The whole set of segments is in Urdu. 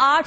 8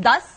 10,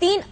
3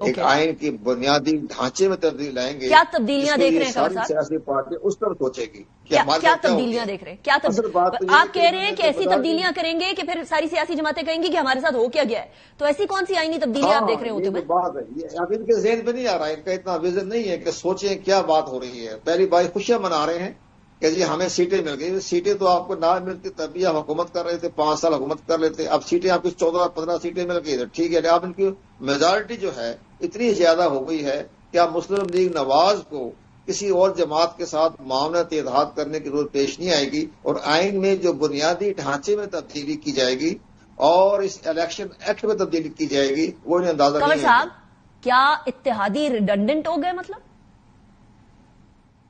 ایک آئین کی بنیادی ڈھانچے میں تبدیلی لائیں گے. کیا تبدیلیاں دیکھ رہے ہیں ساری سیاسی پارٹی اس طرف سوچے گی کیا تبدیلیاں دیکھ رہے ہیں؟ کیا آپ کہہ رہے ہیں کہ ایسی تبدیلیاں کریں گے کہ پھر ساری سیاسی جماعتیں کہیں گی کہ ہمارے ساتھ ہو کیا گیا ہے؟ تو ایسی کون سی آئینی تبدیلیاں آپ دیکھ رہے ہوتے ہیں؟ بات ہے اب ان کے ذہن میں نہیں آ رہا ہے، ان کا اتنا ویژن نہیں ہے کہ سوچیں کیا بات ہو رہی ہے. پہلی بات خوشیاں منا رہے ہیں کہ جی ہمیں سیٹیں مل گئی. سیٹیں تو آپ کو نہ ملتی تب بھی آپ حکومت کر رہے تھے، 5 سال حکومت کر لیتے. اب سیٹیں آپ کی 14-15 سیٹیں مل گئی تو ٹھیک ہے. اب ان کی میجارٹی جو ہے اتنی زیادہ ہو گئی ہے کہ اب مسلم لیگ نواز کو کسی اور جماعت کے ساتھ معاونت اتحاد کرنے کی ضرورت پیش نہیں آئے گی. اور آئین میں جو بنیادی ڈھانچے میں تبدیلی کی جائے گی اور اس الیکشن ایکٹ میں تبدیلی کی جائے گی وہ انہیں اندازہ نہیں ہے. کنور صاحب کیا اتحادی ریڈنڈنٹ ہو گئے؟ مطلب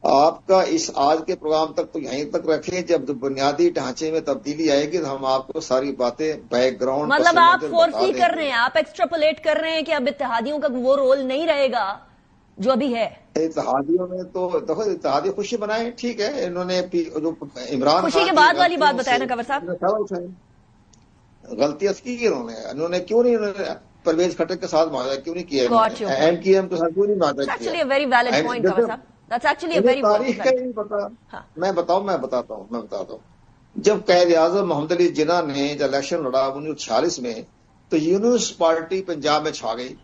آپ کا اس آج کے پروگرام تک تو یہیں تک رکھیں، جب بنیادی ڈھانچے میں تبدیلی آئے گی تو ہم آپ کو ساری باتیں بیک گراؤنڈ مطلب آپ فورسی کر رہے ہیں، آپ ایکسٹراپولیٹ کر رہے ہیں کہ اب اتحادیوں کا وہ رول نہیں رہے گا جو ابھی ہے. اتحادیوں میں تو دیکھو اتحادی خوشی منائے، ٹھیک ہے. انہوں نے جو عمران خوشی کے بعد والی بات بتایا نا کنور صاحب. غلطیاں کی انہوں نے کیوں نہیں پرویز خٹک کے ساتھ معاہدہ کیوں نہیں کیا؟ ایم کیو ایم کے ساتھ کیوں نہیں معاہدہ کیا؟ تاریخ کا ہی نہیں پتا. میں بتاتا ہوں. جب قائد اعظم محمد علی جناح نے جب الیکشن لڑا 1946 میں تو یونس پارٹی پنجاب میں چھا گئی.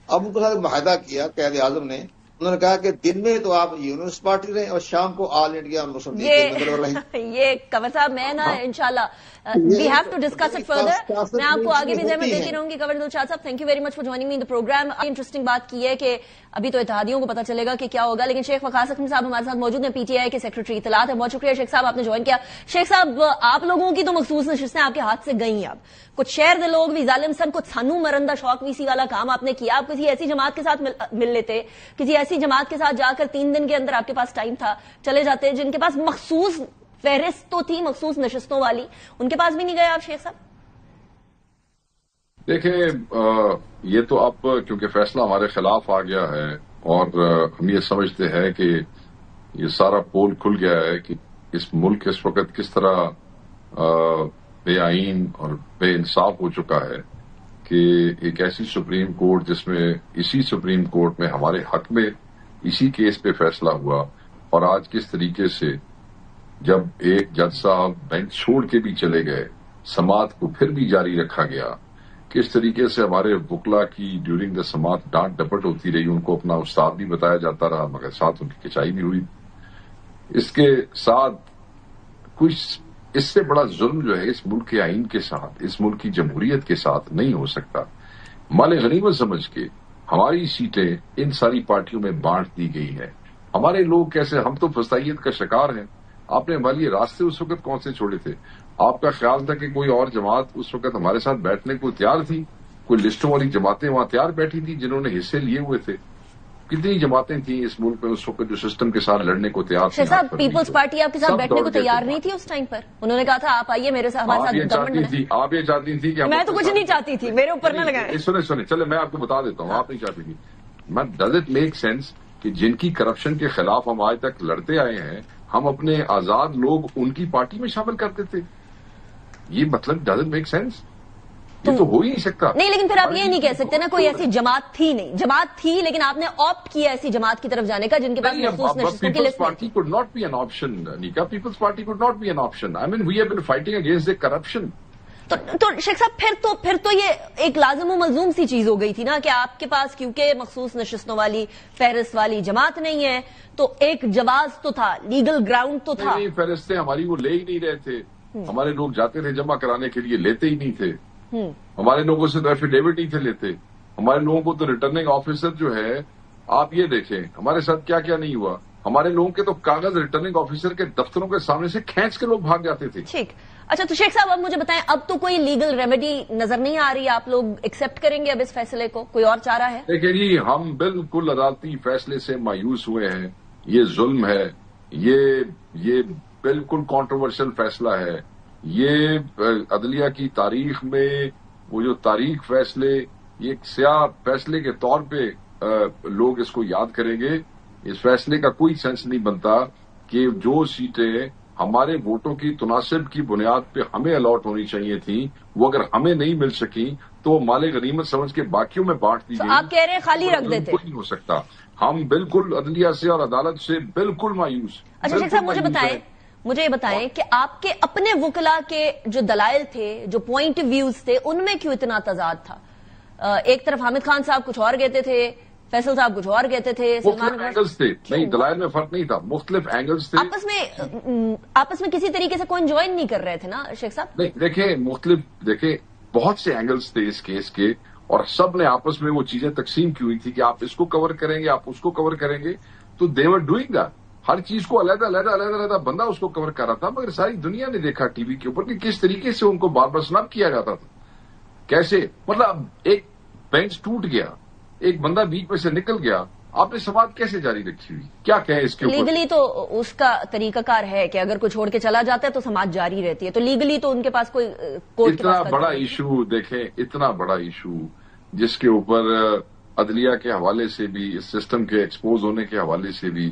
اب ان کے ساتھ معاہدہ کیا قائد اعظم نے، انہوں نے کہا کہ دن میں تو آپ یونس پارٹی رہیں اور شام کو آل انڈیا مسلم لیگ کے ممبر رہیں. یہ کنور صاحب میں نا انشاءاللہ we have to discuss it further. میں آپ کو آگے بھی زحمت دیتی رہوں گی. کنور دلشاد صاحب thank you very much for joining me in the program. Interesting بات کی ہے کہ ابھی تو اتحادیوں کو پتا چلے گا کہ کیا ہوگا، لیکن شیخ وقاص حکیم صاحب ہمارے ساتھ موجود ہیں، پی ٹی آئی کے سیکرٹری اطلاعات ہیں. بہت شکریہ شیخ صاحب آپ نے جوائن کیا. شیخ صاحب آپ لوگوں کی تو مخصوص نشستیں آپ کے ہاتھ سے گئی ہیں. اب کچھ شہر دے لوگ بھی ظالم سن کچھ سانو مرندہ شوق ویسی والا کام آپ نے کیا. آپ کسی ایسی جماعت کے ساتھ مل لیتے، کسی ایسی جماعت کے ساتھ جا کر 3 دن کے اندر آپ کے پاس ٹائم تھا، چلے جاتے جن کے پاس مخصوص فہرست تو تھی مخصوص نشستوں والی، ان کے پاس بھی نہیں گئے آپ شیخ صاحب؟ دیکھیں یہ تو اب کیونکہ فیصلہ ہمارے خلاف آ گیا ہے اور ہم یہ سمجھتے ہیں کہ یہ سارا پول کھل گیا ہے کہ اس ملک اس وقت کس طرح بے آئین اور بے انصاف ہو چکا ہے کہ ایک ایسی سپریم کورٹ جس میں اسی سپریم کورٹ میں ہمارے حق میں اسی کیس پہ فیصلہ ہوا، اور آج کس طریقے سے جب ایک جج صاحب بینچ چھوڑ کے بھی چلے گئے، سماعت کو پھر بھی جاری رکھا گیا. کس طریقے سے ہمارے وکلا کی ڈیورنگ دا سماعت ڈانٹ ڈپٹ ہوتی رہی، ان کو اپنا استاد بھی بتایا جاتا رہا مگر ساتھ ان کی کچائی بھی ہوئی. اس کے ساتھ کچھ اس سے بڑا ظلم جو ہے اس ملک کے آئین کے ساتھ، اس ملک کی جمہوریت کے ساتھ نہیں ہو سکتا. مال غنیمت سمجھ کے ہماری سیٹیں ان ساری پارٹیوں میں بانٹ دی گئی ہیں. ہمارے لوگ کیسے، ہم تو فسائیت کا شکار ہیں. آپ نے ہمارے لیے راستے اس وقت کون سے چھوڑے تھے؟ آپ کا خیال تھا کہ کوئی اور جماعت اس وقت ہمارے ساتھ بیٹھنے کو تیار تھی؟ کوئی لسٹوں والی جماعتیں وہاں تیار بیٹھی تھی جنہوں نے حصے لیے ہوئے تھے؟ کتنی جماعتیں تھیں اس ملک میں اس وقت جو سسٹم کے ساتھ لڑنے کو تیار تھی؟ صاحب پیپلز پارٹی آپ کے ساتھ بیٹھنے کو تیار نہیں تھی اس ٹائم پر. انہوں نے کہا تھا آپ آئیے میرے ساتھ، ہمارے ساتھ گورنمنٹ تھی. آپ یہ چاہتی تھی کہ میں تو کچھ نہیں چاہتی تھی، میرے اوپر نہ لگائیں. سنیں چلے میں آپ کو بتا دیتا ہوں. آپ نہیں چاہتی تھی. ڈز اٹ میک سینس کہ جن کی کرپشن کے خلاف ہم آج تک لڑتے آئے ہیں ہم اپنے آزاد لوگ ان کی پارٹی میں شامل کرتے تھے؟ یہ مطلب ڈز اٹ میک سینس؟ یہ تو ہو ہی نہیں سکتا. نہیں لیکن پھر آپ یہ نہیں کہہ سکتے نا کوئی ایسی جماعت تھی نہیں. جماعت تھی لیکن آپ نے آپٹ کیا ایسی جماعت کی طرف جانے کا جن کے پاس مخصوص نشستوں کی list party code not be an option. نیکا Peoples Party code not be an option. I mean we have been fighting against the corruption. تو شیخ صاحب پھر تو یہ ایک لازم و ملزوم سی چیز ہو گئی تھی نا کہ آپ کے پاس کیونکہ مخصوص نشستوں والی فہرست والی جماعت نہیں ہے تو ایک جواز تو تھا، لیگل گراؤنڈ تو تھا. فہرستیں ہماری وہ لے ہی نہیں رہے تھے. ہمارے لوگ جاتے تھے جمع کرانے کے لیے، لیتے ہی نہیں تھے. ہمارے لوگوں سے تو ایفیڈیوٹ نہیں تھے لیتے. ہمارے لوگوں کو تو ریٹرننگ آفیسر جو ہے، آپ یہ دیکھیں ہمارے ساتھ کیا کیا نہیں ہوا. ہمارے لوگوں کے تو کاغذ ریٹرننگ آفیسر کے دفتروں کے سامنے سے کھینچ کے لوگ بھاگ جاتے تھے. ٹھیک. اچھا تو شیخ صاحب اب مجھے بتائیں اب تو کوئی لیگل ریمیڈی نظر نہیں آ رہی، آپ لوگ ایکسپٹ کریں گے اب اس فیصلے کو؟ کوئی اور چارہ ہے؟ دیکھیں جی ہم بالکل عدالتی فیصلے سے مایوس ہوئے ہیں. یہ ظلم ہے، یہ بالکل کانٹروورشل فیصلہ ہے. یہ عدلیہ کی تاریخ میں وہ جو تاریخ فیصلے، یہ ایک سیاہ فیصلے کے طور پہ لوگ اس کو یاد کریں گے. اس فیصلے کا کوئی سینس نہیں بنتا کہ جو سیٹیں ہمارے ووٹوں کی تناسب کی بنیاد پہ ہمیں الاٹ ہونی چاہیے تھیں وہ اگر ہمیں نہیں مل سکیں تو مال غنیمت سمجھ کے باقیوں میں بانٹ دی گئی. آپ کہہ رہے ہیں خالی رکھ دیتے. کوئی نہیں ہو سکتا. ہم بالکل عدلیہ سے اور عدالت سے بالکل مایوس. اچھا شیخ صاحب مجھے یہ بتائیں کہ آپ کے اپنے وکلا کے جو دلائل تھے، جو پوائنٹ ویوز تھے، ان میں کیوں اتنا تضاد تھا؟ ایک طرف حامد خان صاحب کچھ اور کہتے تھے، فیصل صاحب کچھ اور کہتے تھے. مختلف اینگلز تھے. نہیں، دلائل میں فرق نہیں تھا، مختلف اینگلز تھے. آپس میں کسی طریقے سے کوئی جوائن نہیں کر رہے تھے نا شیخ صاحب؟ نہیں، دیکھیں بہت سے اینگلز تھے اس کیس کے، اور سب نے آپس میں وہ چیزیں تقسیم کی ہوئی تھی کہ آپ اس کو کور کریں گے، آپ اس کو کور کریں گے. تو دے ور ڈوئنگ دیٹ. ہر چیز کو علیحدہ بندہ اس کو کور کر رہا تھا، مگر ساری دنیا نے دیکھا ٹی وی کے اوپر کہ کس طریقے سے ان کو بار بار سناب کیا جاتا تھا. کیسے مطلب ایک بینچ ٹوٹ گیا، ایک بندہ بیچ میں سے نکل گیا، آپ نے سماعت کیسے جاری رکھی ہوئی؟ کیا کہیں اس کے اوپر؟ لیگلی تو اس کا طریقہ کار ہے کہ اگر کوئی چھوڑ کے چلا جاتا ہے تو سماعت جاری رہتی ہے. تو لیگلی تو ان کے پاس کوئی اتنا بڑا ایشو، دیکھیں اتنا بڑا ایشو جس کے اوپر عدلیہ کے حوالے سے بھی، اس سسٹم کے ایکسپوز ہونے کے حوالے سے بھی،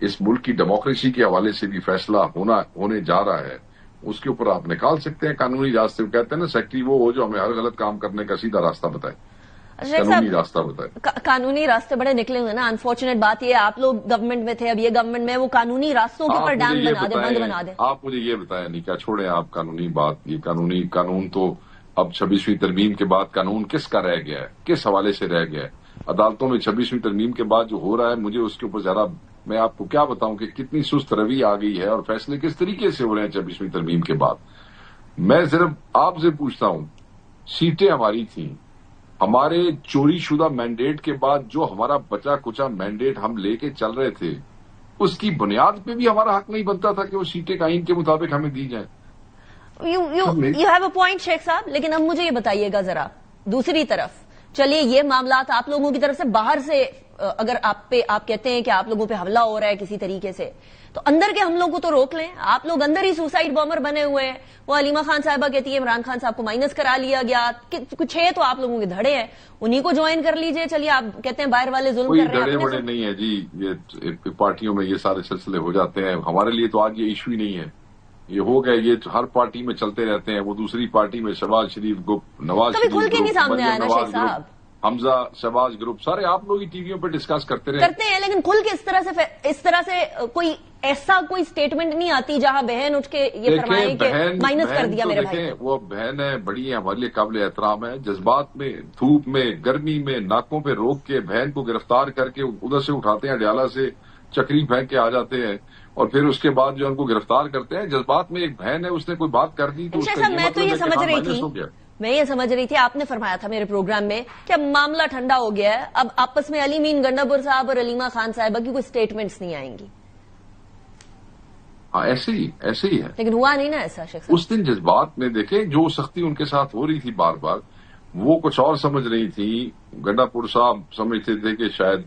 اس ملک کی ڈیموکریسی کے حوالے سے بھی فیصلہ ہونے جا رہا ہے، اس کے اوپر آپ نکال سکتے ہیں قانونی راستے. کہتے ہیں نا سیکٹری وہ ہو جو ہمیں ہر غلط کام کرنے کا سیدھا راستہ بتائے، قانونی راستہ بتائے. قانونی راستے بڑے نکلے ہوئے نا. انفارچونیٹ بات یہ ہے آپ لوگ گورنمنٹ میں تھے، اب یہ گورنمنٹ میں وہ قانونی راستوں کے اوپر ڈیم بنا دے، بند بنا دے. آپ مجھے یہ بتائیں، نہیں کیا چھوڑیں آپ قانونی بات. یہ قانون تو اب 26ویں ترمیم کے بعد قانون کس کا رہ گیا ہے، کس حوالے سے رہ گیا ہے؟ عدالتوں میں 26ویں ترمیم کے بعد جو ہو رہا ہے، مجھے اس کے اوپر ذرا میں آپ کو کیا بتاؤں کہ کتنی سست روی آ گئی ہے اور فیصلے کس طریقے سے ہو رہے ہیں 26ویں ترمیم کے بعد. میں صرف آپ سے پوچھتا ہوں، سیٹیں ہماری تھیں، ہمارے چوری شدہ مینڈیٹ کے بعد جو ہمارا بچا کچا مینڈیٹ ہم لے کے چل رہے تھے، اس کی بنیاد پہ بھی ہمارا حق نہیں بنتا تھا کہ وہ سیٹیں آئین کے مطابق ہمیں دی جائیں. یو ہیو اے پوائنٹ شیخ صاحب. لیکن اب مجھے یہ بتائیے گا ذرا دوسری طرف، چلیے یہ معاملات آپ لوگوں کی طرف سے باہر سے اگر آپ کہتے ہیں کہ آپ لوگوں پہ حملہ ہو رہا ہے کسی طریقے سے، تو اندر کے حملوں کو تو روک لیں. آپ لوگ اندر ہی سوسائڈ بامر بنے ہوئے ہیں. وہ علیمہ خان صاحبہ کہتی ہے عمران خان صاحب کو مائنس کرا لیا گیا. کچھ ہے تو آپ لوگوں کے دھڑے ہیں، انہی کو جوائن کر لیجئے. چلیے آپ کہتے ہیں باہر والے ظلم کر رہے ہیں. دھڑے بڑے نہیں ہے جی، یہ پارٹیوں میں یہ سارے سلسلے ہو جاتے ہیں. ہمارے لیے تو آج یہ ایشو ہی نہیں ہے. یہ ہو گئے، یہ ہر پارٹی میں چلتے رہتے ہیں. وہ دوسری پارٹی میں شہباز شریف گروپ، نواز شریف کھل کے نہیں سامنے آیا نا شیخ صاحب. حمزہ شہباز گروپ سارے آپ لوگ ہی ٹی ویوں پہ ڈسکس کرتے ہیں، لیکن کھل کے اس طرح سے کوئی ایسا کوئی سٹیٹمنٹ نہیں آتی جہاں بہن اٹھ کے یہ فرمائے کہ مائنس کر دیا میرے بھائی. وہ بہن ہے، بڑی ہے، ہمارے لیے قابل احترام ہے. جذبات میں، دھوپ میں، گرمی میں ناکوں پہ روک کے بہن کو گرفتار کر کے ادھر سے اٹھاتے ہیں، ڈیالہ سے چکری پھینک کے آ جاتے ہیں، اور پھر اس کے بعد جو ان کو گرفتار کرتے ہیں. جذبات میں ایک بہن ہے، اس نے کوئی بات کر دی تو میں یہ سمجھ رہی تھی آپ نے فرمایا تھا میرے پروگرام میں کہ اب معاملہ ٹھنڈا ہو گیا ہے، اب آپس میں علی مین گنڈاپور صاحب اور علیمہ خان صاحبہ کی کوئی سٹیٹمنٹس نہیں آئیں گی. ہاں ایسے ہی ہے، لیکن ہوا نہیں نا ایسا شیخ صاحب. اس دن جذبات میں دیکھیں جو سختی ان کے ساتھ ہو رہی تھی بار بار، وہ کچھ اور سمجھ رہی تھی. گنڈاپور صاحب سمجھتے تھے کہ شاید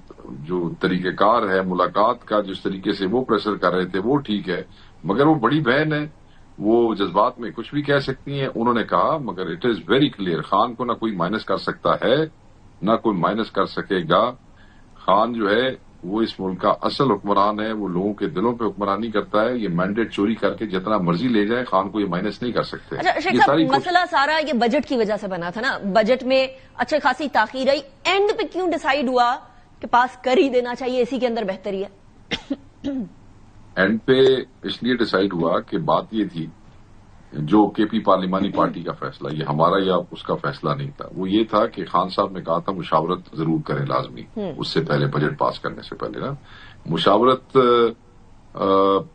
جو طریقہ کار ہے ملاقات کا، جس طریقے سے وہ پریشر کر رہے تھے وہ ٹھیک ہے، مگر وہ بڑی بہن ہے، وہ جذبات میں کچھ بھی کہہ سکتی ہیں. انہوں نے کہا، مگر it is very clear, Khan کو نہ کوئی مائنس کر سکتا ہے نہ کوئی مائنس کر سکے گا. خان جو ہے وہ اس ملک کا اصل حکمران ہے، وہ لوگوں کے دلوں پہ حکمرانی کرتا ہے. یہ مینڈیٹ چوری کر کے جتنا مرضی لے جائے، خان کو یہ مائنس نہیں کر سکتے. اچھا شیخ صاحب، مسئلہ سارا یہ بجٹ کی وجہ سے بنا تھا نا. بجٹ میں اچھا خاصی تاخیر آئی، اینڈ پہ کیوں ڈیسائیڈ ہوا کہ پاس کر ہی دینا چاہیے، اسی کے اندر بہتری ہے؟ اینڈ پہ اس لیے ڈیسائیڈ ہوا کہ بات یہ تھی، جو کے پی پارلیمانی پارٹی کا فیصلہ، یہ ہمارا یا اس کا فیصلہ نہیں تھا. وہ یہ تھا کہ خان صاحب نے کہا تھا مشاورت ضرور کریں لازمی، اس سے پہلے بجٹ پاس کرنے سے پہلے نا. مشاورت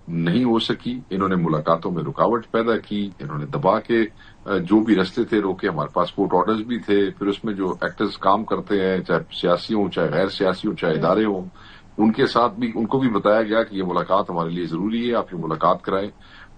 نہیں ہو سکی، انہوں نے ملاقاتوں میں رکاوٹ پیدا کی، انہوں نے دبا کے جو بھی رستے تھے روکے. ہمارے پاس کورٹ آرڈرز بھی تھے، پھر اس میں جو ایکٹرز کام کرتے ہیں، چاہے سیاسی ہوں چاہے غیر سیاسی ہوں چاہے ادارے ہوں، ان کے ساتھ بھی ان کو بھی بتایا گیا کہ یہ ملاقات ہمارے لیے ضروری ہے، آپ یہ ملاقات کرائیں.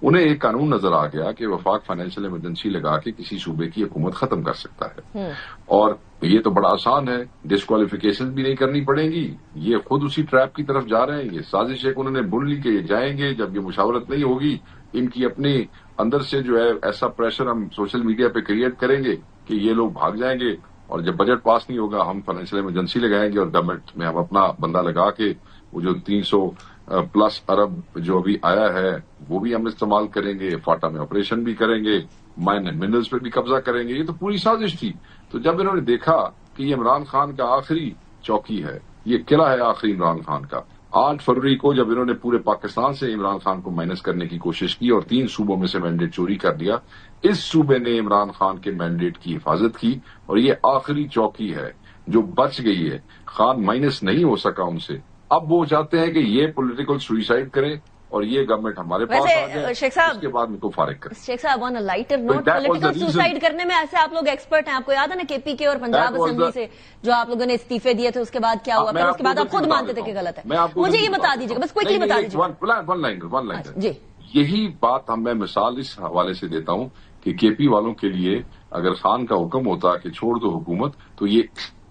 انہیں ایک قانون نظر آ گیا کہ وفاق فائنینشیل ایمرجنسی لگا کے کسی صوبے کی حکومت ختم کر سکتا ہے، اور یہ تو بڑا آسان ہے، ڈسکوالیفیکیشن بھی نہیں کرنی پڑے گی. یہ خود اسی ٹریپ کی طرف جا رہے ہیں. یہ سازش ایک انہوں نے بن لی کہ یہ جائیں گے، جب یہ مشاورت نہیں ہوگی ان کی اپنی اندر سے جو ہے ایسا پریشر ہم سوشل میڈیا پہ کریٹ کریں گے کہ یہ لوگ بھاگ جائیں گے، اور جب بجٹ پاس نہیں ہوگا ہم فائنینشیل ایمرجنسی لگائیں گے، اور گورنمنٹ میں ہم اپنا بندہ لگا کے وہ جو 300+ ارب جو ابھی آیا ہے وہ بھی ہم استعمال کریں گے، فاٹا میں آپریشن بھی کریں گے، منرلز پہ بھی قبضہ کریں گے. یہ تو پوری سازش تھی. تو جب انہوں نے دیکھا کہ یہ عمران خان کا آخری چوکی ہے, یہ قلعہ ہے آخری عمران خان کا, 8 فروری کو جب انہوں نے پورے پاکستان سے عمران خان کو مائنس کرنے کی کوشش کی اور 3 صوبوں میں سے مینڈیٹ چوری کر دیا, اس صوبے نے عمران خان کے مینڈیٹ کی حفاظت کی اور یہ آخری چوکی ہے جو بچ گئی ہے. خان مائنس نہیں ہو سکا ان سے. اب وہ چاہتے ہیں کہ یہ پولیٹیکل سوئسائڈ کرے اور یہ گورنمنٹ ہمارے پاس آ جائے, شیخ صاحب اس کے بعد ان کو فارغ کرے. شیخ صاحب آن اے لائٹر نوٹ, پولیٹیکل سوسائڈ کرنے میں ایسے آپ لوگ ایکسپرٹ ہیں, آپ کو یاد ہے نا کے پی کے اور پنجاب اسمبلی سے جو آپ لوگوں نے استعفے دیے تھے, اس کے بعد کیا ہوا, پھر اس کے بعد آپ خود مانتے تھے کہ غلط ہے. مجھے یہ بتا دیجیے گا, بس کوئکلی بتا دیجیے. ون لائن جی, یہی بات میں مثال اس حوالے سے دیتا ہوں کہ کے پی والوں کے لیے اگر خان کا حکم ہوتا کہ چھوڑ دو حکومت, تو یہ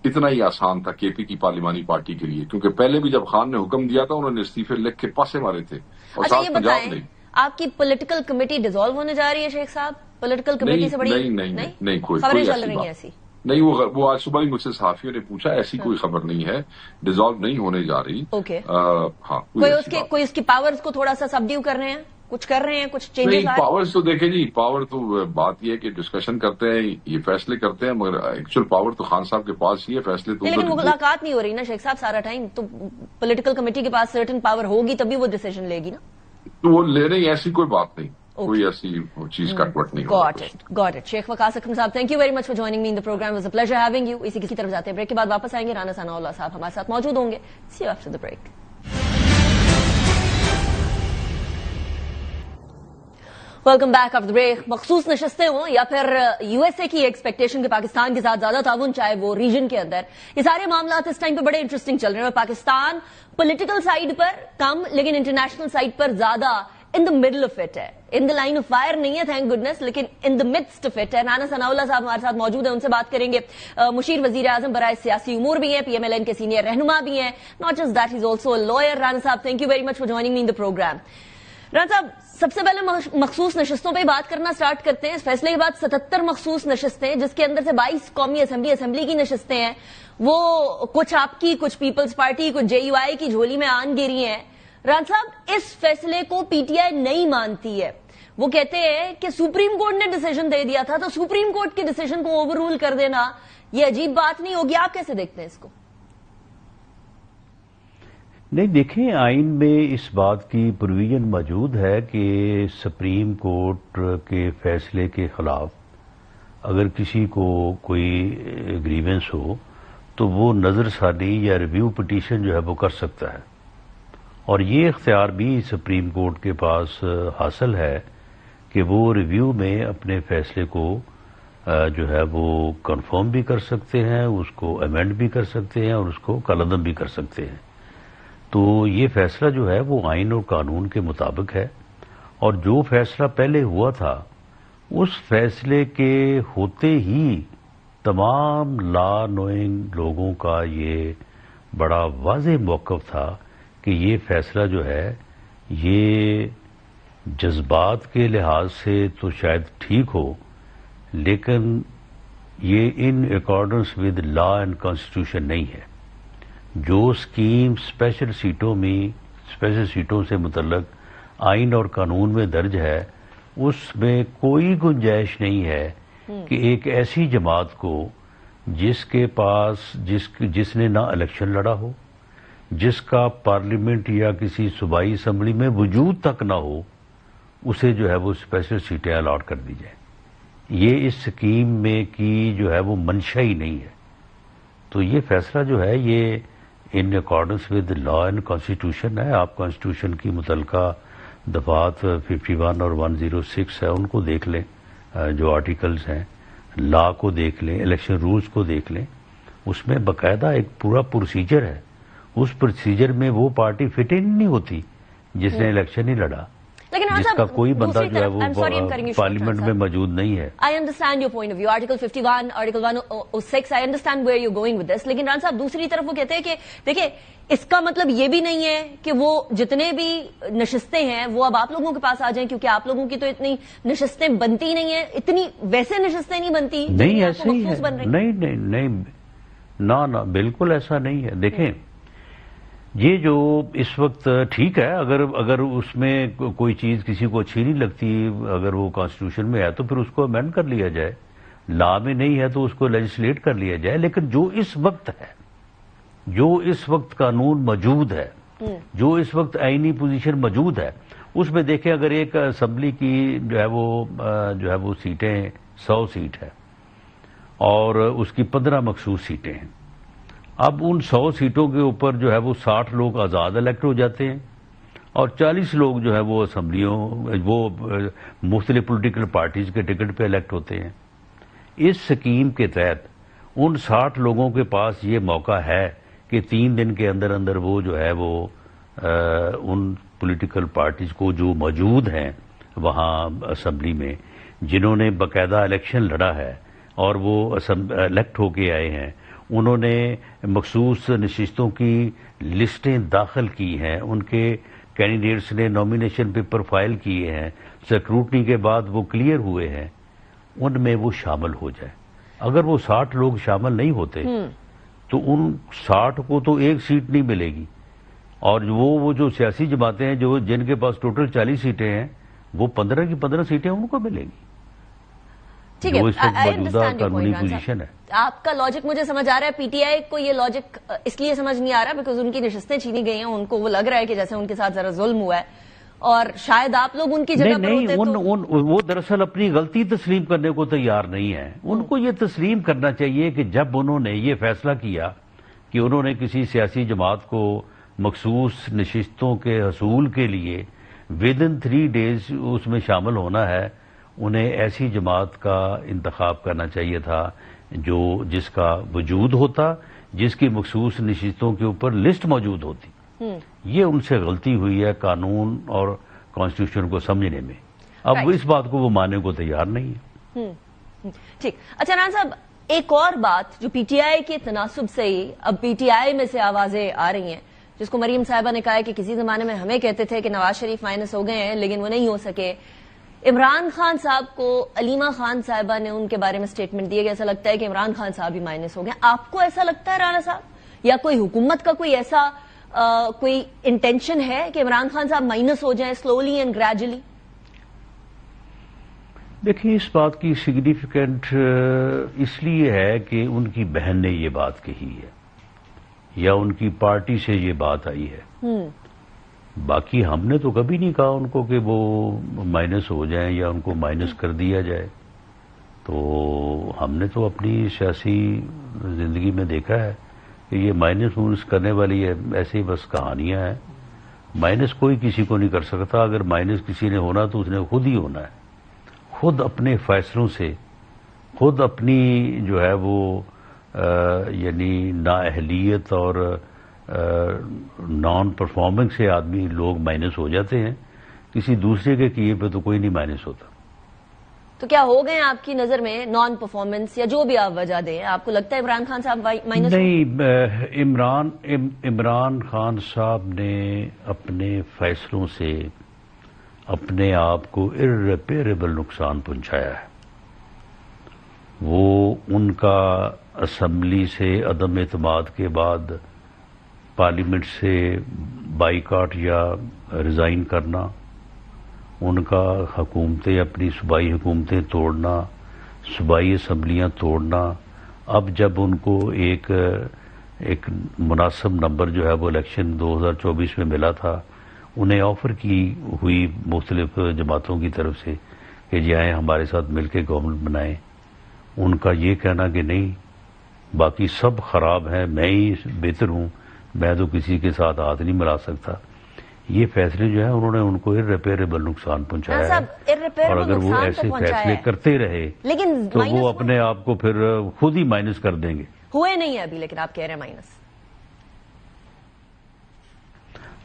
اتنا ہی آسان تھا کے پی کی پارلیمانی پارٹی کے لیے, کیونکہ پہلے بھی جب خان نے حکم دیا تھا انہوں نے استعفے لکھ کے پاسے مارے تھے. اور اچھا یہ بتائیں, آپ کی پولیٹیکل کمیٹی ڈیزالو ہونے جا رہی ہے شیخ صاحب؟ پولیٹیکل کمیٹی سے بڑی نہیں کوئی خبریں چل رہی ہیں ایسی؟ نہیں, وہ آج صبح ہی مجھ سے صحافیوں نے پوچھا, ایسی کوئی خبر نہیں ہے, ڈیزالو نہیں ہونے جا رہی. اوکے, ہاں, کوئی اس کی پاورز کو تھوڑا سا سبڈیو کر رہے ہیں, کچھ کر رہے ہیں, کچھ چینجز؟ پاور تو دیکھیں جی, پاور تو بات یہ ہے کہ ڈسکشن کرتے ہیں, یہ فیصلے کرتے ہیں, مگر ایکچوئل پاور تو خان صاحب کے پاس ہی ہے. فیصلے تو لیکن ملاقات نہیں ہو رہی نا شیخ صاحب سارا ٹائم, تو پولیٹیکل کمیٹی کے پاس سرٹن پاور ہوگی تبھی وہ ڈیسیژن لے گی نا. تو وہ لے رہی, ایسی کوئی بات نہیں, کوئی ایسی چیز کٹ وٹ نہیں. Got it. شیخ وقاص اکرم صاحب, thank you very much for joining me in the program, was a pleasure having you. اسی کی طرف جاتے ہیں, بریک کے بعد واپس آئیں گے. رانا ثناء اللہ صاحب ہمارے ساتھ موجود ہوں گے. See you after the break. Welcome back after the break. مخصوص نشستیں ہوں یا پھر یو ایس اے کی ایکسپیکٹیشن کے پاکستان کے ساتھ زیادہ تعاون, چاہے وہ ریجن کے اندر, یہ سارے معاملات اس ٹائم پہ بڑے انٹرسٹنگ چل رہے ہیں. پاکستان پولیٹیکل سائڈ پر کم, لیکن انٹرنیشنل سائڈ پر زیادہ ان دا مڈل آف اٹ ہے. ان دا لائن آف فائر نہیں ہے تھینک گڈنس, لیکن ان دا مڈسٹ آف اٹ ہے. رانا ثناء اللہ صاحب ہمارے ساتھ موجود ہیں, ان سے بات کریں گے. مشیر وزیر اعظم برائے سیاسی امور بھی ہیں, پی ایم ایل این کے سینئر رہنما بھی ہیں. Not just that, he is also a lawyer. Rana صاحب, thank you very much for joining me in the programme. Rana صاحب, سب سے پہلے مخصوص نشستوں پہ بات کرنا سٹارٹ کرتے ہیں. اس فیصلے کے بعد 77 مخصوص نشستیں, جس کے اندر سے 22 قومی اسمبلی کی نشستیں ہیں, وہ کچھ آپ کی, کچھ پیپلز پارٹی, کچھ جے یو آئی کی جھولی میں آن گری ہیں. رانا صاحب, اس فیصلے کو پی ٹی آئی نہیں مانتی ہے. وہ کہتے ہیں کہ سپریم کورٹ نے ڈیسیژن دے دیا تھا, تو سپریم کورٹ کے ڈیسیژن کو اوور رول کر دینا یہ عجیب بات نہیں ہوگی؟ آپ کیسے دیکھتے ہیں اس کو؟ نہیں, دیکھیں, آئین میں اس بات کی پروویژن موجود ہے کہ سپریم کورٹ کے فیصلے کے خلاف اگر کسی کو کوئی گریونس ہو تو وہ نظر ثانی یا ریویو پٹیشن جو ہے وہ کر سکتا ہے. اور یہ اختیار بھی سپریم کورٹ کے پاس حاصل ہے کہ وہ ریویو میں اپنے فیصلے کو جو ہے وہ کنفرم بھی کر سکتے ہیں, اس کو امینڈ بھی کر سکتے ہیں اور اس کو کالعدم بھی کر سکتے ہیں. تو یہ فیصلہ جو ہے وہ آئین اور قانون کے مطابق ہے. اور جو فیصلہ پہلے ہوا تھا اس فیصلے کے ہوتے ہی تمام لا نوئنگ لوگوں کا یہ بڑا واضح موقف تھا کہ یہ فیصلہ جو ہے یہ جذبات کے لحاظ سے تو شاید ٹھیک ہو, لیکن یہ in accordance with law and constitution نہیں ہے. جو اسکیم اسپیشل سیٹوں سے متعلق آئین اور قانون میں درج ہے, اس میں کوئی گنجائش نہیں ہے کہ ایک ایسی جماعت کو جس کے پاس جس نے نہ الیکشن لڑا ہو, جس کا پارلیمنٹ یا کسی صوبائی اسمبلی میں وجود تک نہ ہو, اسے جو ہے وہ اسپیشل سیٹیں الاٹ کر دی جائیں. یہ اس اسکیم میں کی جو ہے وہ منشا ہی نہیں ہے. تو یہ فیصلہ جو ہے یہ in accordance with law and constitution ہے. آپ کانسٹیٹیوشن کی متعلقہ دفعات 51 اور 106 ہے, ان کو دیکھ لیں, جو آرٹیکلز ہیں, لا کو دیکھ لیں, الیکشن رولز کو دیکھ لیں. اس میں باقاعدہ ایک پورا پروسیجر ہے. اس پروسیجر میں وہ پارٹی فٹ ان نہیں ہوتی جس نے الیکشن ہی لڑا, جس کا کوئی بندہ جو ہے وہ پارلیمنٹ میں موجود نہیں ہے. I understand your point of view. Article 51, Article 106, I understand where you're going with this. لیکن ران صاحب دوسری طرف وہ کہتے ہیں کہ دیکھیں, اس کا مطلب یہ بھی نہیں ہے کہ وہ جتنے بھی نشستیں ہیں وہ اب آپ لوگوں کے پاس آ جائیں, کیونکہ آپ لوگوں کی تو اتنی نشستیں بنتی نہیں ہیں, اتنی ویسے نشستیں نہیں بنتی. نہیں ایسے ہی ہے, نہیں, نہ بالکل ایسا نہیں ہے. دیکھیں, یہ جو اس وقت ٹھیک ہے، اگر اس میں کوئی چیز کسی کو اچھی نہیں لگتی، اگر وہ کانسٹیٹیوشن میں ہے تو پھر اس کو امینڈ کر لیا جائے، لا میں نہیں ہے تو اس کو لیجسلیٹ کر لیا جائے. لیکن جو اس وقت قانون موجود ہے، جو اس وقت آئینی پوزیشن موجود ہے، اس میں دیکھیں اگر ایک اسمبلی کی جو ہے وہ سیٹیں 100 سیٹ ہے اور اس کی 15 مخصوص سیٹیں ہیں. اب ان 100 سیٹوں کے اوپر جو ہے وہ 60 لوگ آزاد الیکٹ ہو جاتے ہیں اور 40 لوگ جو ہے وہ اسمبلیوں وہ مختلف پولیٹیکل پارٹیز کے ٹکٹ پہ الیکٹ ہوتے ہیں. اس سکیم کے تحت ان 60 لوگوں کے پاس یہ موقع ہے کہ 3 دن کے اندر اندر وہ جو ہے وہ ان پولیٹیکل پارٹیز کو جو موجود ہیں وہاں اسمبلی میں، جنہوں نے باقاعدہ الیکشن لڑا ہے اور وہ الیکٹ ہو کے آئے ہیں، انہوں نے مخصوص نشستوں کی لسٹیں داخل کی ہیں، ان کے کینڈیڈیٹس نے نامینیشن پیپر فائل کیے ہیں، سکروٹنی کے بعد وہ کلیئر ہوئے ہیں، ان میں وہ شامل ہو جائے. اگر وہ 60 لوگ شامل نہیں ہوتے تو ان 60 کو تو ایک سیٹ نہیں ملے گی، اور وہ جو سیاسی جماعتیں ہیں جن کے پاس ٹوٹل 40 سیٹیں ہیں وہ 15 کی 15 سیٹیں ان کو ملیں گی. ٹھیک ہے، وہ اس وقت موجودہ قانونی پوزیشن ہے. آپ کا لاجک مجھے سمجھ آ رہا ہے. پی ٹی آئی کو یہ لاجک اس لیے سمجھ نہیں آ رہا بیکاز ان کی نشستیں چھینی گئی ہیں، ان کو وہ لگ رہا ہے کہ جیسے ان کے ساتھ ذرا ظلم ہوا ہے، اور شاید آپ لوگ ان کی جگہ پر ہوتے تو وہ دراصل اپنی غلطی تسلیم کرنے کو تیار نہیں ہے. ان کو یہ تسلیم کرنا چاہیے کہ جب انہوں نے یہ فیصلہ کیا کہ انہوں نے کسی سیاسی جماعت کو مخصوص نشستوں کے حصول کے لیے ودن 3 days اس میں شامل ہونا ہے، انہیں ایسی جماعت کا انتخاب کرنا چاہیے تھا جس کا وجود ہوتا، جس کی مخصوص نشستوں کے اوپر لسٹ موجود ہوتی. یہ ان سے غلطی ہوئی ہے قانون اور کانسٹیٹیوشن کو سمجھنے میں. اب اس بات کو وہ ماننے کو تیار نہیں ہے. ٹھیک. اچھا ران صاحب، ایک اور بات جو پی ٹی آئی کے تناسب سے ہی اب پی ٹی آئی میں سے آوازیں آ رہی ہیں، جس کو مریم صاحبہ نے کہا ہے کہ کسی زمانے میں ہمیں کہتے تھے کہ نواز شریف مائنس ہو گئے ہیں لیکن وہ نہیں ہو سکے. عمران خان صاحب کو علیمہ خان صاحبہ نے ان کے بارے میں سٹیٹمنٹ دیا کہ ایسا لگتا ہے کہ عمران خان صاحب بھی مائنس ہو گئے. آپ کو ایسا لگتا ہے رانا صاحب، یا کوئی حکومت کا کوئی ایسا کوئی انٹینشن ہے کہ عمران خان صاحب مائنس ہو جائیں سلولی اینڈ گریجولی؟ دیکھیے، اس بات کی سگنیفیکنٹ اس لیے ہے کہ ان کی بہن نے یہ بات کہی ہے یا ان کی پارٹی سے یہ بات آئی ہے. باقی ہم نے تو کبھی نہیں کہا ان کو کہ وہ مائنس ہو جائیں یا ان کو مائنس کر دیا جائے. تو ہم نے تو اپنی سیاسی زندگی میں دیکھا ہے کہ یہ مائنس کرنے والی ایسے ہی بس کہانیاں ہیں. مائنس کوئی کسی کو نہیں کر سکتا. اگر مائنس کسی نے ہونا تو اس نے خود ہی ہونا ہے، خود اپنے فیصلوں سے، خود اپنی جو ہے وہ یعنی نااہلیت اور نان پرفارمنگ سے آدمی لوگ مائنس ہو جاتے ہیں. کسی دوسرے کے کیے پہ تو کوئی نہیں مائنس ہوتا. تو کیا ہو گئے آپ کی نظر میں نان پرفارمنس یا جو بھی آپ وجہ دیں؟ آپ کو لگتا ہے عمران خان صاحب مائنس؟ نہیں، عمران خان صاحب نے اپنے فیصلوں سے اپنے آپ کو ارریپیریبل نقصان پہنچایا ہے. وہ ان کا اسمبلی سے عدم اعتماد کے بعد پارلیمنٹ سے بائیکاٹ یا ریزائن کرنا، ان کا حکومتیں اپنی صوبائی حکومتیں توڑنا، صوبائی اسمبلیاں توڑنا. اب جب ان کو ایک مناسب نمبر جو ہے وہ الیکشن 2024 میں ملا تھا، انہیں آفر کی ہوئی مختلف جماعتوں کی طرف سے کہ جی آئیں ہمارے ساتھ مل کے گورنمنٹ بنائیں. ان کا یہ کہنا کہ نہیں، باقی سب خراب ہیں، میں ہی بہتر ہوں، میں تو کسی کے ساتھ ہاتھ نہیں ملا سکتا. یہ فیصلے جو ہیں انہوں نے ان کو ارریپیریبل نقصان پہنچایا ہے، اور اگر وہ ایسے فیصلے کرتے رہے تو وہ اپنے آپ کو پھر خود ہی مائنس کر دیں گے. ہوئے نہیں ہے ابھی، لیکن آپ کہہ رہے ہیں مائنس.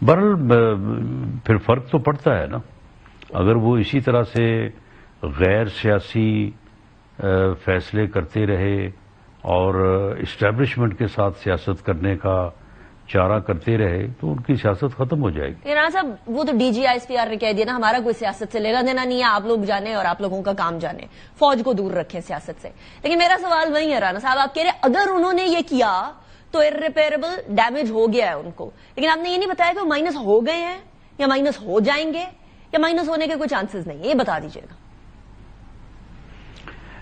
بہرحال پھر فرق تو پڑتا ہے نا. اگر وہ اسی طرح سے غیر سیاسی فیصلے کرتے رہے اور اسٹیبلشمنٹ کے ساتھ سیاست کرنے کا چارہ کرتے رہے تو ان کی سیاست ختم ہو جائے گی. رانا صاحب، وہ تو D G I S P R نے کہہ دیا نا، ہمارا کوئی سیاست سے لینا دینا نہیں ہے، آپ لوگ جانیں اور آپ لوگوں کا کام جانیں، فوج کو دور رکھیں سیاست سے. لیکن میرا سوال وہی ہے رانا صاحب، آپ کہہ رہے ہیں اگر انہوں نے یہ کیا تو irreparable ڈیمیج ہو گیا ہے ان کو، لیکن آپ نے یہ نہیں بتایا کہ وہ مائنس ہو گئے ہیں یا مائنس ہو جائیں گے یا مائنس ہونے کے کوئی چانسز نہیں ہے، یہ بتا دیجیے گا۔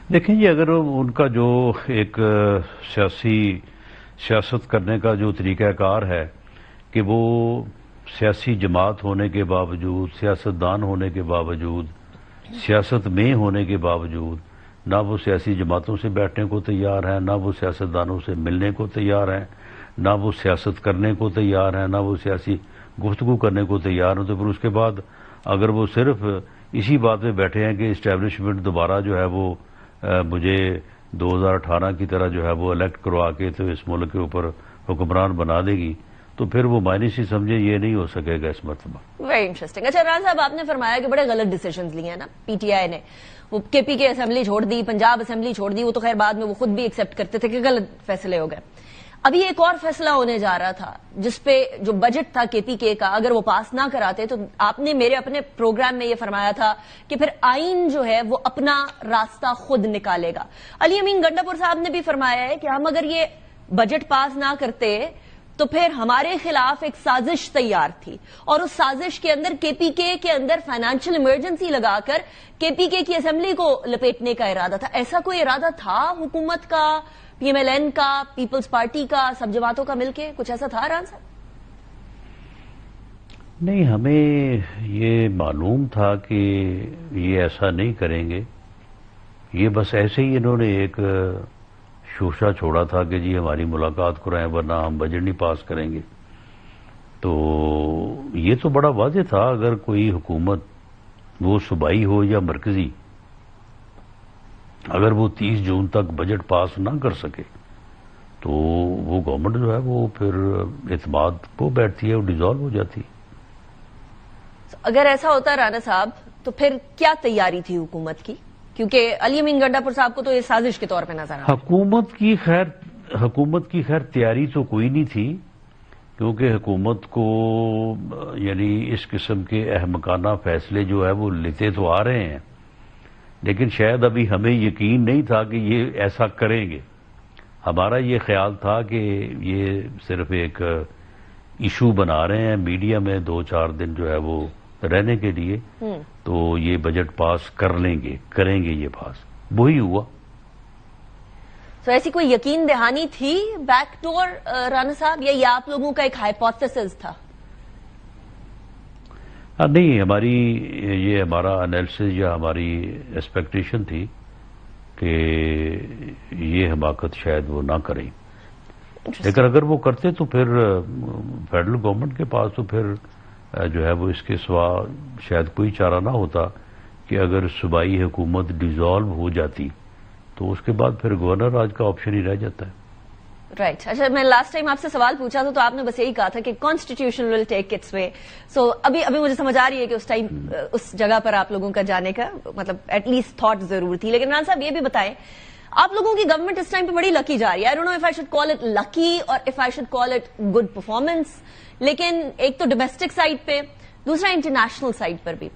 دیکھیں جی، اگر ان کا جو ایک سیاست کرنے کا جو طریقہ کار ہے کہ وہ سیاسی جماعت ہونے کے باوجود، سیاستدان ہونے کے باوجود، سیاست میں ہونے کے باوجود نہ وہ سیاسی جماعتوں سے بیٹھنے کو تیار ہیں، نہ وہ سیاستدانوں سے ملنے کو تیار ہیں، نہ وہ سیاست کرنے کو تیار ہیں، نہ وہ سیاسی گفتگو کرنے کو تیار ہیں، تو پھر اس کے بعد اگر وہ صرف اسی بات میں بیٹھے ہیں کہ اسٹیبلشمنٹ دوبارہ جو ہے وہ مجھے 2018 کی طرح جو ہے وہ الیکٹ کروا کے تو اس ملک کے اوپر حکمران بنا دے گی، تو پھر وہ مائنس ہی سمجھے، یہ نہیں ہو سکے گا اس مرتبہ۔ Very interesting. اچھا عمران صاحب، آپ نے فرمایا کہ بڑے غلط ڈیسیجنز لیے ہیں نا پی ٹی آئی نے، وہ کے پی کے اسمبلی چھوڑ دی، پنجاب اسمبلی چھوڑ دی، وہ تو خیر بعد میں وہ خود بھی ایکسپٹ کرتے تھے کہ غلط فیصلے ہو گئے۔ ابھی ایک اور فیصلہ ہونے جا رہا تھا جس پہ جو بجٹ تھا کے پی کے کا، اگر وہ پاس نہ کراتے تو آپ نے میرے اپنے پروگرام میں یہ فرمایا تھا کہ پھر آئین جو ہے وہ اپنا راستہ خود نکالے گا۔ علی امین گنڈاپور صاحب نے بھی فرمایا ہے کہ ہم اگر یہ بجٹ پاس نہ کرتے تو پھر ہمارے خلاف ایک سازش تیار تھی، اور اس سازش کے اندر کے پی کے اندر فائنانشل ایمرجنسی لگا کر کے پی کے کی اسمبلی کو لپیٹنے کا ارادہ تھا۔ ایسا کوئی ارادہ تھا حکومت کا، پی ایم ایل این کا، پیپلز پارٹی کا، سب جماعتوں کا مل کے کچھ ایسا تھا ران صاحب؟ نہیں، ہمیں یہ معلوم تھا کہ یہ ایسا نہیں کریں گے، یہ بس ایسے ہی انہوں نے ایک شوشہ چھوڑا تھا کہ جی ہماری ملاقات کرائیں ورنہ ہم بجٹ نہیں پاس کریں گے۔ تو یہ تو بڑا واضح تھا، اگر کوئی حکومت وہ صوبائی ہو یا مرکزی، اگر وہ 30 جون تک بجٹ پاس نہ کر سکے تو وہ گورنمنٹ جو ہے وہ پھر اعتماد کو بیٹھتی ہے، وہ ڈیزالو ہو جاتی ہے۔ اگر ایسا ہوتا رانا صاحب تو پھر کیا تیاری تھی حکومت کی؟ کیونکہ علی امین گنڈاپور صاحب کو تو یہ سازش کے طور پہ نظر آ رہا ہے۔ حکومت کی خیر تیاری تو کوئی نہیں تھی، کیونکہ حکومت کو یعنی اس قسم کے احمقانہ فیصلے جو ہے وہ لیتے تو آ رہے ہیں، لیکن شاید ابھی ہمیں یقین نہیں تھا کہ یہ ایسا کریں گے۔ ہمارا یہ خیال تھا کہ یہ صرف ایک ایشو بنا رہے ہیں میڈیا میں 2-4 دن جو ہے وہ رہنے کے لیے، تو یہ بجٹ پاس کریں گے یہ پاس، وہی ہوا۔ تو ایسی کوئی یقین دہانی تھی بیک ڈور رانا صاحب، یا یہ آپ لوگوں کا ایک ہائپوتھیسس تھا؟ نہیں، ہمارا انالیسس یا ہماری ایکسپیکٹیشن تھی کہ یہ حماقت شاید وہ نہ کریں، لیکن اگر وہ کرتے تو پھر فیڈرل گورنمنٹ کے پاس تو پھر جو ہے وہ اس کے سوا شاید کوئی چارہ نہ ہوتا کہ اگر صوبائی حکومت ڈیزالو ہو جاتی تو اس کے بعد پھر گورنر راج کا آپشن ہی رہ جاتا ہے۔ رائٹ۔ اچھا، میں لاسٹ ٹائم آپ سے سوال پوچھا تھا تو آپ نے بس یہی کہا تھا کہ کانسٹیٹیوشن ول ٹیک اٹس وے، سو ابھی مجھے سمجھ آ رہی ہے کہ اس ٹائم اس جگہ پر آپ لوگوں کا جانے کا مطلب ایٹ لیسٹ تھاٹ ضرور تھی۔ لیکن عمران صاحب یہ بھی بتائیں، آپ لوگوں کی گورنمنٹ اس ٹائم پہ بڑی لکی جا رہی ہے، I don't know if I should call it lucky or if I should call it good performance, لیکن ایک تو ڈومیسٹک سائڈ پہ، دوسرا انٹرنیشنل سائڈ پر بھی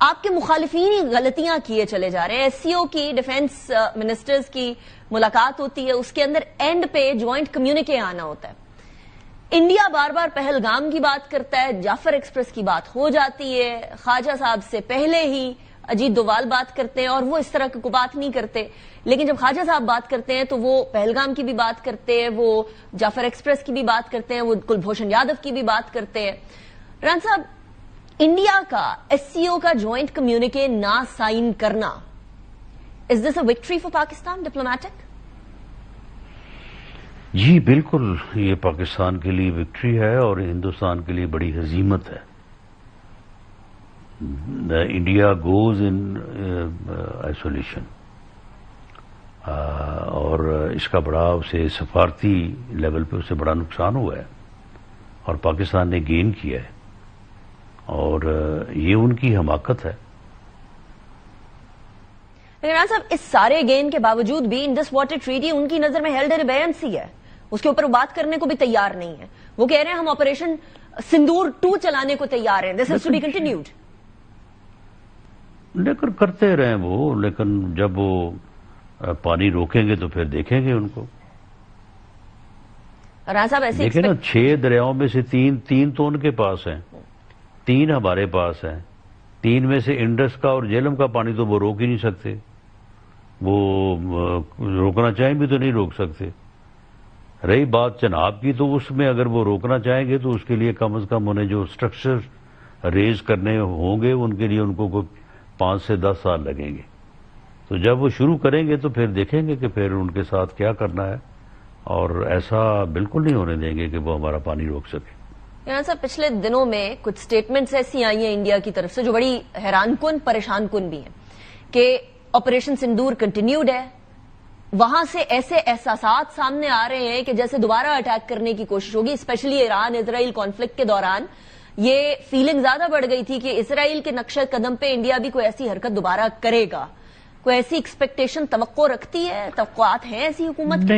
آپ کے مخالفین ہی غلطیاں کیے چلے جا رہے ہیں۔ ایس سی او کی، ڈیفینس منسٹرز کی ملاقات ہوتی ہے، اس کے اندر اینڈ پہ جوائنٹ کمیونیکے آنا ہوتا ہے۔ انڈیا بار بار پہلگام کی بات کرتا ہے، جعفر ایکسپریس کی بات ہو جاتی ہے، خواجہ صاحب سے پہلے ہی اجیت دوال بات کرتے ہیں اور وہ اس طرح کی کوئی بات نہیں کرتے، لیکن جب خواجہ صاحب بات کرتے ہیں تو وہ پہلگام کی بھی بات کرتے ہیں، وہ جعفر ایکسپریس کی بھی بات کرتے ہیں، وہ کلبھوشن یادو کی بھی بات کرتے ہیں۔ ران صاحب، انڈیا کا ایس سی او کا جوائنٹ کمیونیکے نہ سائن کرنا، از دس اے وکٹری فار پاکستان ڈپلومیٹک؟ جی بالکل، یہ پاکستان کے لیے وکٹری ہے اور ہندوستان کے لیے بڑی ہزیمت ہے۔ انڈیا گوز ان آئسولیشن، اور اس کا بڑا اسے سفارتی لیول پہ اسے بڑا نقصان ہوا ہے اور پاکستان نے گین کیا ہے، اور یہ ان کی حماقت ہے۔ لیکن عمران صاحب، اس سارے گین کے باوجود بھی انڈس واٹر ٹریٹی ان کی نظر میں ہیلڈ ان ابیئنس ہی ہے، اس کے اوپر وہ بات کرنے کو بھی تیار نہیں ہے۔ وہ کہہ رہے ہیں ہم آپریشن سندور 2 چلانے کو تیار ہیں، this has to be continued. لیکن کرتے رہیں وہ، لیکن جب وہ پانی روکیں گے تو پھر دیکھیں گے ان کو۔ رانا صاحب ایسے دیکھیں نا 6 دریاؤں میں سے تین تو ان کے پاس ہیں، 3 ہمارے پاس ہیں، 3 میں سے انڈس کا اور جہلم کا پانی تو وہ روک ہی نہیں سکتے، وہ روکنا چاہیں بھی تو نہیں روک سکتے. رہی بات چناب کی، تو اس میں اگر وہ روکنا چاہیں گے تو اس کے لیے کم از کم انہیں جو سٹرکچر ریز کرنے ہوں گے ان کے لیے ان کو کوئی 5 سے 10 سال لگیں گے. تو جب وہ شروع کریں گے تو پھر دیکھیں گے کہ پھر ان کے ساتھ کیا کرنا ہے، اور ایسا بالکل نہیں ہونے دیں گے کہ وہ ہمارا پانی روک سکے. یہاں صاحب پچھلے دنوں میں کچھ سٹیٹمنٹس ایسی آئی ہیں انڈیا کی طرف سے جو بڑی حیران کن پریشان کن بھی ہیں کہ آپریشن سندور کنٹینیوڈ ہے، وہاں سے ایسے احساسات سامنے آ رہے ہیں کہ جیسے دوبارہ اٹیک کرنے کی کوشش ہوگی، اسپیشلی ایران اسرائیل کانفلکٹ کے دوران یہ فیلنگ زیادہ بڑھ گئی تھی کہ اسرائیل کے نقشہ قدم پہ انڈیا بھی کوئی ایسی حرکت دوبارہ کرے گا. کوئی ایسی ایکسپیکٹیشن توقع رکھتی ہے، توقعات ہیں ایسی حکومت کی؟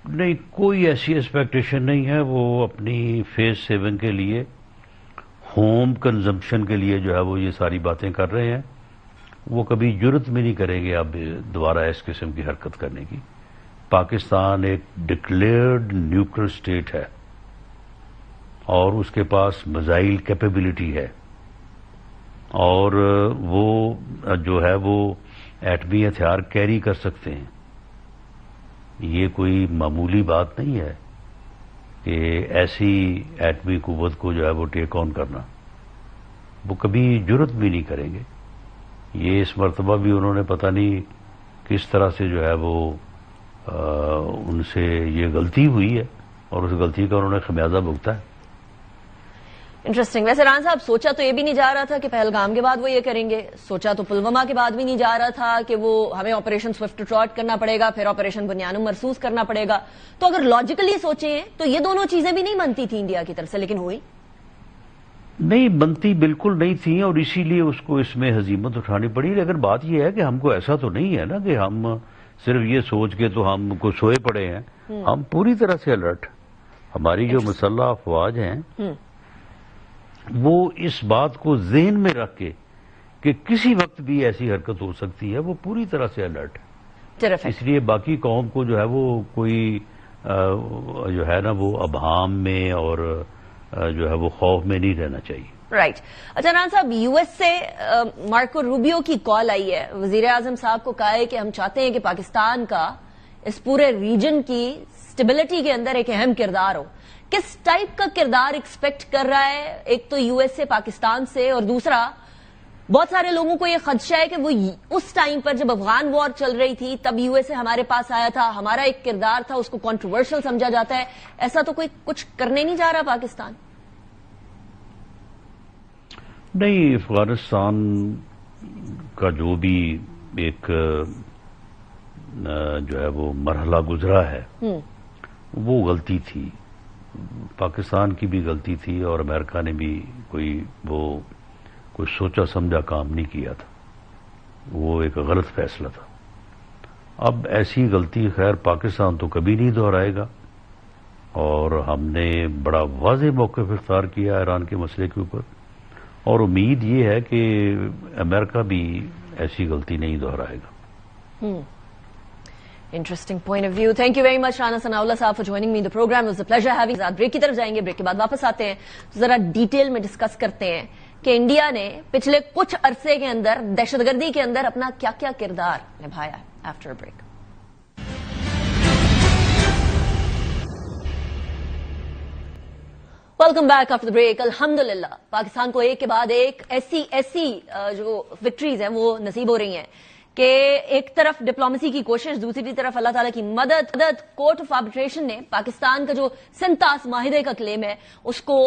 نہیں، کوئی ایسی ایکسپیکٹیشن نہیں ہے. وہ اپنی فیس سیونگ کے لیے، ہوم کنزمپشن کے لیے جو ہے وہ یہ ساری باتیں کر رہے ہیں. وہ کبھی جرت بھی نہیں کریں گے اب دوبارہ اس قسم کی حرکت کرنے کی. پاکستان ایک ڈکلیئرڈ نیوکل اسٹیٹ ہے اور اس کے پاس میزائل کیپیبلٹی ہے، اور وہ جو ہے وہ ایٹمی ہتھیار کیری کر سکتے ہیں. یہ کوئی معمولی بات نہیں ہے کہ ایسی ایٹمی قوت کو جو ہے وہ ٹیک آن کرنا. وہ کبھی جرت بھی نہیں کریں گے. یہ اس مرتبہ بھی انہوں نے پتہ نہیں کس طرح سے جو ہے وہ ان سے یہ غلطی ہوئی ہے اور اس غلطی کا انہوں نے خمیازہ بھگتا ہے. انٹرسٹنگ. ویسے رانا صاحب سوچا تو یہ بھی نہیں جا رہا تھا کہ پہلگام کے بعد وہ یہ کریں گے، سوچا تو پلوامہ کے بعد بھی نہیں جا رہا تھا کہ وہ ہمیں آپریشن سوئفٹ ٹراٹ کرنا پڑے گا، پھر آپریشن بنیان مرصوص کرنا پڑے گا. تو اگر لاجیکلی سوچیں تو یہ دونوں چیزیں بھی نہیں بنتی تھی انڈیا کی طرف سے، لیکن ہوئی نہیں، بنتی بالکل نہیں تھیں، اور اسی لیے اس کو اس میں ہزیمت اٹھانی پڑی. لیکن بات یہ ہے کہ ہم کو ایسا تو نہیں ہے نا کہ ہم صرف یہ سوچ کے تو ہم کو سوئے پڑے ہیں. ہم پوری طرح سے الرٹ. ہماری جو مسلح افواج ہیں وہ اس بات کو ذہن میں رکھ کے کہ کسی وقت بھی ایسی حرکت ہو سکتی ہے، وہ پوری طرح سے الرٹ ہے. اس لیے باقی قوم کو جو ہے وہ کوئی جو ہے نا وہ ابہام میں اور جو ہے وہ خوف میں نہیں رہنا چاہیے. رائٹ. اچھا رانا صاحب، یو ایس سے مارکو روبیو کی کال آئی ہے، وزیر اعظم صاحب کو کہا ہے کہ ہم چاہتے ہیں کہ پاکستان کا اس پورے ریجن کی اسٹیبلٹی کے اندر ایک اہم کردار ہو. کس ٹائپ کا کردار ایکسپیکٹ کر رہا ہے؟ ایک تو یو ایس سے، پاکستان سے، اور دوسرا بہت سارے لوگوں کو یہ خدشہ ہے کہ وہ اس ٹائم پر جب افغان وار چل رہی تھی تب یو ایس اے ہمارے پاس آیا تھا، ہمارا ایک کردار تھا، اس کو کنٹروورشل سمجھا جاتا ہے. ایسا تو کوئی کچھ کرنے نہیں جا رہا پاکستان؟ نہیں، افغانستان کا جو بھی ایک جو ہے وہ مرحلہ گزرا ہے وہ غلطی تھی. پاکستان کی بھی غلطی تھی اور امریکہ نے بھی کوئی سوچا سمجھا کام نہیں کیا تھا. وہ ایک غلط فیصلہ تھا. اب ایسی غلطی خیر پاکستان تو کبھی نہیں دہرائے گا، اور ہم نے بڑا واضح موقف اختیار کیا ایران کے مسئلے کے اوپر، اور امید یہ ہے کہ امریکہ بھی ایسی غلطی نہیں دہرائے گا. Interesting point of view. Thank you very much, Rana Sanaullah Saab, for joining me in the program. It was a pleasure having you. Break کی طرف جائیں گے، بریک کے بعد واپس آتے ہیں، ذرا ڈیٹیل میں ڈسکس کرتے ہیں کہ انڈیا نے پچھلے کچھ عرصے کے اندر دہشت گردی کے اندر اپنا کیا کیا کردار نبھایا ہے. After a break. Welcome back after the break. الحمدللہ پاکستان کو ایک کے بعد ایک ایسی جو وکٹریز ہیں وہ نصیب ہو رہی ہیں کہ ایک طرف ڈپلومیسی کی کوشش، دوسری طرف اللہ تعالیٰ کی مدد. کورٹ آف آربیٹریشن نے پاکستان کا جو سنتاس معاہدے کا کلیم ہے اس کو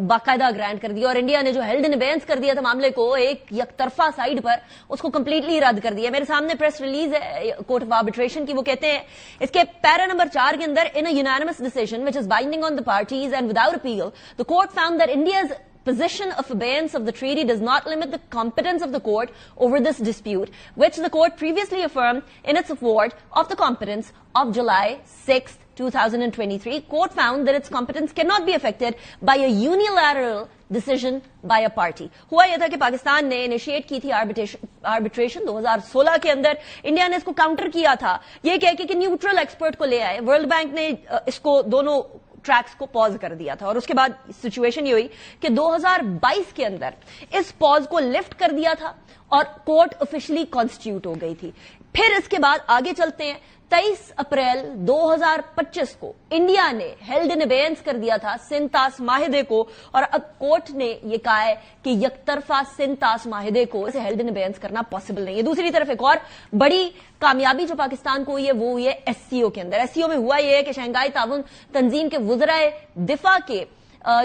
باقاعدہ گرانٹ کر دیا، اور انڈیا نے جو ہیلڈ ان ابینس کر دیا تھا معاملے کو ایک یک طرفہ سائڈ پر، اس کو کمپلیٹلی رد کر دیا. میرے سامنے پریس ریلیز ہے کورٹ آف آربیٹریشن کی. وہ کہتے ہیں اس کے پیرا نمبر 4 کے اندر، ان اے unanimous decision which is binding on the parties and without appeal, the court found that India's position of abeyance of the treaty does not limit the competence of the court over this dispute, which the court previously affirmed in its award of the competence of July 6th, 2023. Court found that its competence cannot be affected by a unilateral decision by a party. ہوا یہ تھا کہ پاکستان نے انیشیٹ کی تھی آربیٹریشن 2016 کے اندر. انڈیا نے اس کو کاؤنٹر کیا تھا یہ کہہ کے کہ نیوٹرل ایکسپرٹ کو لے آئے. ورلڈ بینک نے اس کو دونوں ٹریکس کو پاز کر دیا تھا اور اس کے بعد سچویشن یہ ہوئی کہ 2022 کے اندر اس پاز کو لفٹ کر دیا تھا اور کورٹ آفیشلی کانسٹیٹیوٹ ہو گئی تھی. پھر اس کے بعد آگے چلتے ہیں. 23 اپریل 2025 کو انڈیا نے ہیلڈ ان ابیئنس کر دیا تھا سندھ طاس معاہدے کو, اور اب کورٹ نے یہ کہا ہے کہ یک طرفہ سندھ طاس معاہدے کو اسے ہیلڈ ان ابیئنس کرنا پاسبل نہیں ہے. دوسری طرف ایک اور بڑی کامیابی جو پاکستان کو ہوئی ہے وہ ہوئی ہے ایس سی او کے اندر. ایس سی او میں ہوا یہ ہے کہ شنگھائی تعاون تنظیم کے وزرائے دفاع کے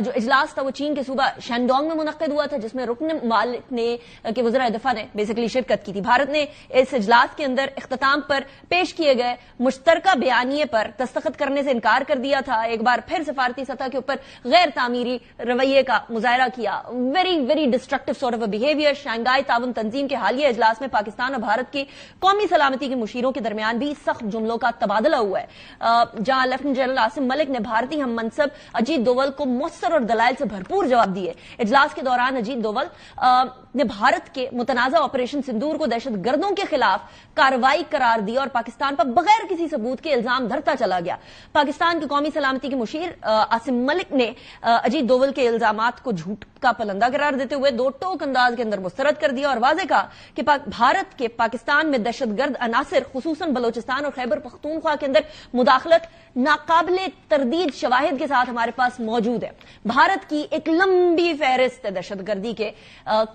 جو اجلاس تھا وہ چین کے صوبہ شینڈونگ میں منعقد ہوا تھا, جس میں رکن ممالک نے کہ وزرائے دفاع نے بیسیکلی شرکت کی تھی. بھارت نے اس اجلاس کے اندر اختتام پر پیش کیے گئے مشترکہ بیانیے پر دستخط کرنے سے انکار کر دیا تھا. ایک بار پھر سفارتی سطح کے اوپر غیر تعمیری رویے کا مظاہرہ کیا. Very very destructive sort of a behaviour. Shanghai تعاون تنظیم کے حالیہ اجلاس میں پاکستان اور بھارت کی قومی سلامتی کے مشیروں کے درمیان بھی سخت جملوں کا تبادلہ ہوا ہے, جہاں لیفٹیننٹ جنرل عاصم ملک نے بھارتی ہم منصب اجیت دوول کو مؤثر اور دلائل سے بھرپور جواب دیے. اجلاس کے دوران اجیت دوول نے بھارت کے متنازع آپریشن سندور کو دہشت گردوں کے خلاف کارروائی قرار دیا اور پاکستان پر بغیر کسی ثبوت کے الزام دھرتا چلا گیا. پاکستان کی قومی سلامتی کے مشیر عاصم ملک نے اجیت دوول کے الزامات کو جھوٹ کا پلندہ قرار دیتے ہوئے دو ٹوک انداز کے اندر مسترد کر دیا اور واضح کہا کہ بھارت کے پاکستان میں دہشت گرد عناصر خصوصاً بلوچستان اور خیبر پختونخوا کے اندر مداخلت ناقابل تردید شواہد کے ساتھ ہمارے پاس موجود ہے. بھارت کی ایک لمبی فہرست ہے دہشت گردی کے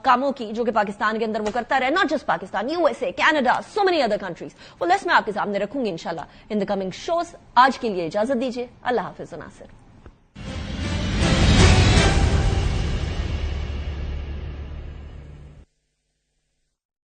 کاموں کی جو کہ پاکستان کے اندر وہ کرتا رہے, not just Pakistan, U S A, Canada, so many other countries. وہ لسٹ میں آپ کے سامنے رکھوں گی انشاءاللہ ان دا کمنگ شوز. آج کے لیے اجازت دیجیے. اللہ حافظ. ناصر.